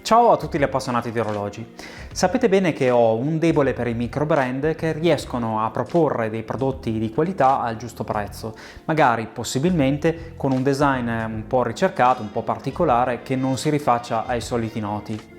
Ciao a tutti gli appassionati di orologi. Sapete bene che ho un debole per i micro brand che riescono a proporre dei prodotti di qualità al giusto prezzo, magari possibilmente con un design un po' ricercato, un po' particolare che non si rifaccia ai soliti noti.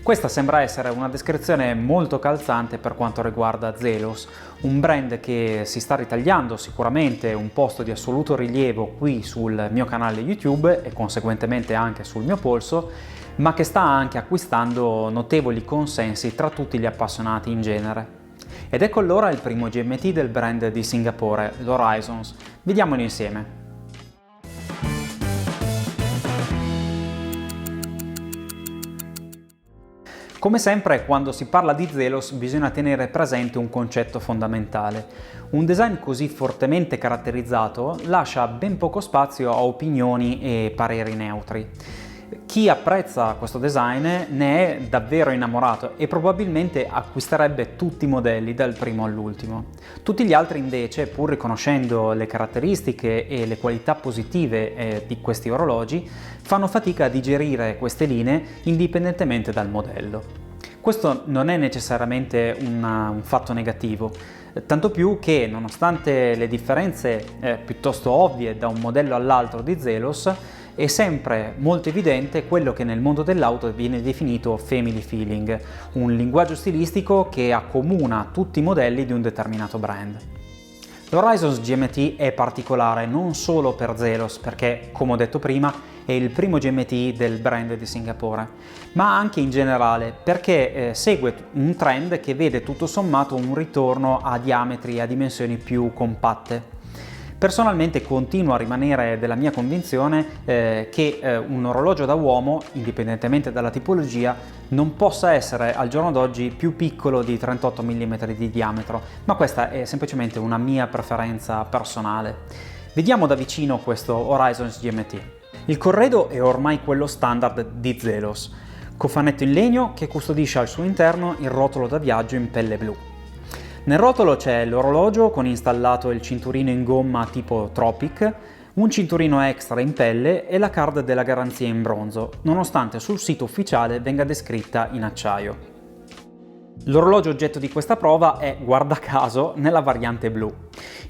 Questa sembra essere una descrizione molto calzante per quanto riguarda Zelos, un brand che si sta ritagliando sicuramente un posto di assoluto rilievo qui sul mio canale YouTube e conseguentemente anche sul mio polso, ma che sta anche acquistando notevoli consensi tra tutti gli appassionati in genere. Ed ecco allora il primo GMT del brand di Singapore, l'Horizons. Vediamolo insieme. Come sempre, quando si parla di Zelos bisogna tenere presente un concetto fondamentale. Un design così fortemente caratterizzato lascia ben poco spazio a opinioni e pareri neutri. Chi apprezza questo design ne è davvero innamorato e probabilmente acquisterebbe tutti i modelli dal primo all'ultimo. Tutti gli altri invece, pur riconoscendo le caratteristiche e le qualità positive di questi orologi, fanno fatica a digerire queste linee indipendentemente dal modello. Questo non è necessariamente un fatto negativo, tanto più che nonostante le differenze piuttosto ovvie da un modello all'altro di Zelos, è sempre molto evidente quello che nel mondo dell'auto viene definito family feeling, un linguaggio stilistico che accomuna tutti i modelli di un determinato brand. L'Horizons GMT è particolare non solo per Zelos, perché, come ho detto prima, è il primo GMT del brand di Singapore, ma anche in generale perché segue un trend che vede tutto sommato un ritorno a diametri e a dimensioni più compatte. Personalmente continuo a rimanere della mia convinzione che un orologio da uomo, indipendentemente dalla tipologia, non possa essere al giorno d'oggi più piccolo di 38 mm di diametro, ma questa è semplicemente una mia preferenza personale. Vediamo da vicino questo Horizons GMT. Il corredo è ormai quello standard di Zelos, cofanetto in legno che custodisce al suo interno il rotolo da viaggio in pelle blu. Nel rotolo c'è l'orologio con installato il cinturino in gomma tipo Tropic, un cinturino extra in pelle e la card della garanzia in bronzo, nonostante sul sito ufficiale venga descritta in acciaio. L'orologio oggetto di questa prova è, guarda caso, nella variante blu.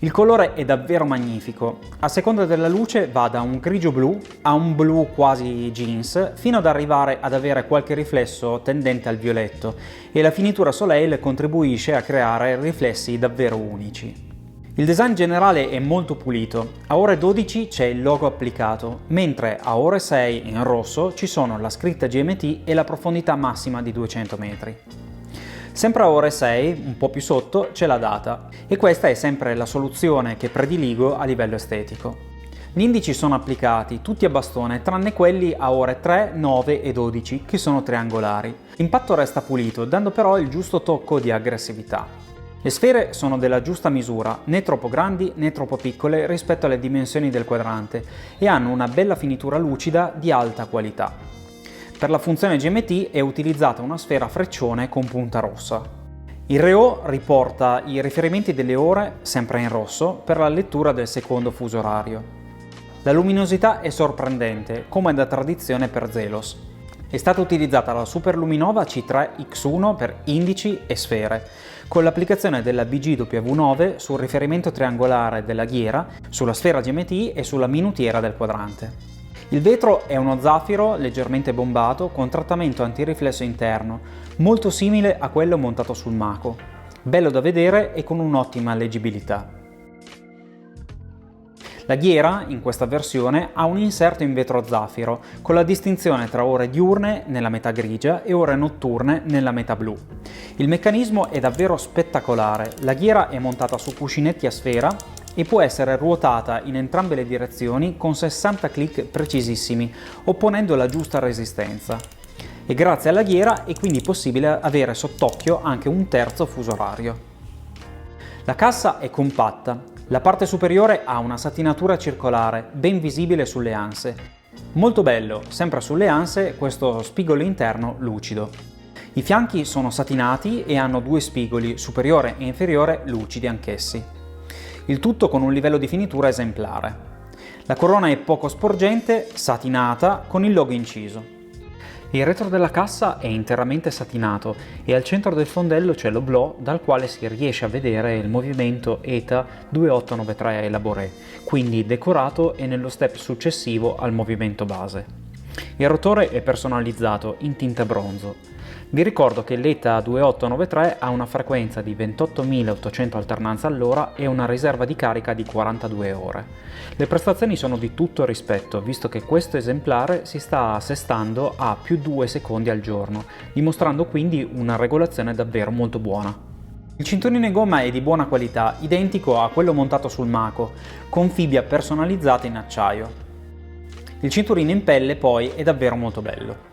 Il colore è davvero magnifico, a seconda della luce va da un grigio blu a un blu quasi jeans, fino ad arrivare ad avere qualche riflesso tendente al violetto, e la finitura Soleil contribuisce a creare riflessi davvero unici. Il design generale è molto pulito, a ore 12 c'è il logo applicato, mentre a ore 6 in rosso ci sono la scritta GMT e la profondità massima di 200 metri. Sempre a ore 6, un po' più sotto, c'è la data, e questa è sempre la soluzione che prediligo a livello estetico. Gli indici sono applicati tutti a bastone, tranne quelli a ore 3, 9 e 12, che sono triangolari. L'impatto resta pulito, dando però il giusto tocco di aggressività. Le sfere sono della giusta misura, né troppo grandi né troppo piccole rispetto alle dimensioni del quadrante, e hanno una bella finitura lucida di alta qualità. Per la funzione GMT è utilizzata una sfera a freccione con punta rossa. Il REO riporta i riferimenti delle ore, sempre in rosso, per la lettura del secondo fuso orario. La luminosità è sorprendente, come da tradizione per Zelos. È stata utilizzata la Superluminova C3X1 per indici e sfere, con l'applicazione della BGW9 sul riferimento triangolare della ghiera, sulla sfera GMT e sulla minutiera del quadrante. Il vetro è uno zaffiro leggermente bombato con trattamento antiriflesso interno, molto simile a quello montato sul Mako. Bello da vedere e con un'ottima leggibilità. La ghiera, in questa versione, ha un inserto in vetro zaffiro, con la distinzione tra ore diurne nella metà grigia e ore notturne nella metà blu. Il meccanismo è davvero spettacolare, la ghiera è montata su cuscinetti a sfera e può essere ruotata in entrambe le direzioni con 60 clic precisissimi, opponendo la giusta resistenza. E grazie alla ghiera è quindi possibile avere sott'occhio anche un terzo fuso orario. La cassa è compatta, la parte superiore ha una satinatura circolare, ben visibile sulle anse. Molto bello, sempre sulle anse, questo spigolo interno lucido. I fianchi sono satinati e hanno due spigoli, superiore e inferiore, lucidi anch'essi. Il tutto con un livello di finitura esemplare. La corona è poco sporgente, satinata, con il logo inciso. Il retro della cassa è interamente satinato e al centro del fondello c'è l'oblò dal quale si riesce a vedere il movimento ETA 2893 Elaboré, quindi decorato e nello step successivo al movimento base. Il rotore è personalizzato in tinta bronzo. Vi ricordo che l'ETA 2893 ha una frequenza di 28.800 alternanze all'ora e una riserva di carica di 42 ore. Le prestazioni sono di tutto rispetto, visto che questo esemplare si sta assestando a più 2 secondi al giorno, dimostrando quindi una regolazione davvero molto buona. Il cinturino in gomma è di buona qualità, identico a quello montato sul Mako, con fibbia personalizzata in acciaio. Il cinturino in pelle poi è davvero molto bello.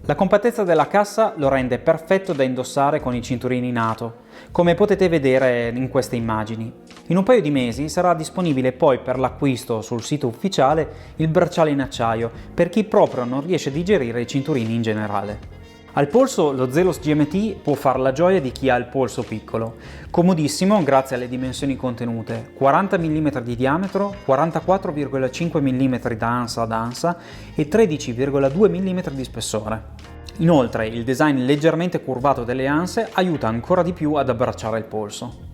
La compattezza della cassa lo rende perfetto da indossare con i cinturini NATO, come potete vedere in queste immagini. In un paio di mesi sarà disponibile poi per l'acquisto sul sito ufficiale il bracciale in acciaio per chi proprio non riesce a digerire i cinturini in generale. Al polso lo Zelos GMT può far la gioia di chi ha il polso piccolo. Comodissimo grazie alle dimensioni contenute, 40 mm di diametro, 44,5 mm da ansa ad ansa e 13,2 mm di spessore. Inoltre il design leggermente curvato delle anse aiuta ancora di più ad abbracciare il polso.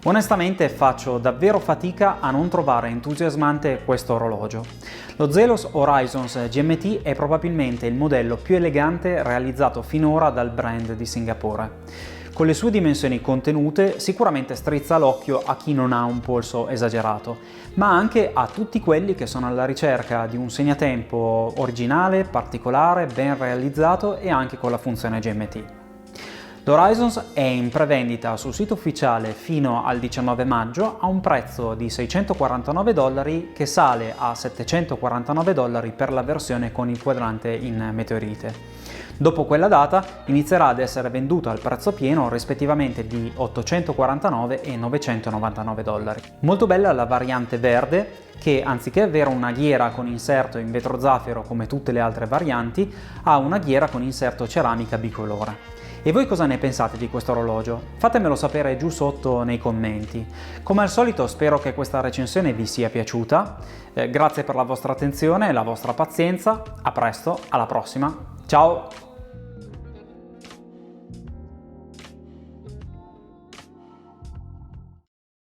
Onestamente faccio davvero fatica a non trovare entusiasmante questo orologio. Lo Zelos Horizons GMT è probabilmente il modello più elegante realizzato finora dal brand di Singapore. Con le sue dimensioni contenute sicuramente strizza l'occhio a chi non ha un polso esagerato, ma anche a tutti quelli che sono alla ricerca di un segnatempo originale, particolare, ben realizzato e anche con la funzione GMT. L'Horizons è in prevendita sul sito ufficiale fino al 19 maggio a un prezzo di $649 che sale a $749 per la versione con il quadrante in meteorite. Dopo quella data inizierà ad essere venduto al prezzo pieno rispettivamente di $849 e $999. Molto bella la variante verde che anziché avere una ghiera con inserto in vetro zaffiro come tutte le altre varianti ha una ghiera con inserto ceramica bicolore. E voi cosa ne pensate di questo orologio? Fatemelo sapere giù sotto nei commenti. Come al solito spero che questa recensione vi sia piaciuta. Grazie per la vostra attenzione e la vostra pazienza. A presto, alla prossima. Ciao!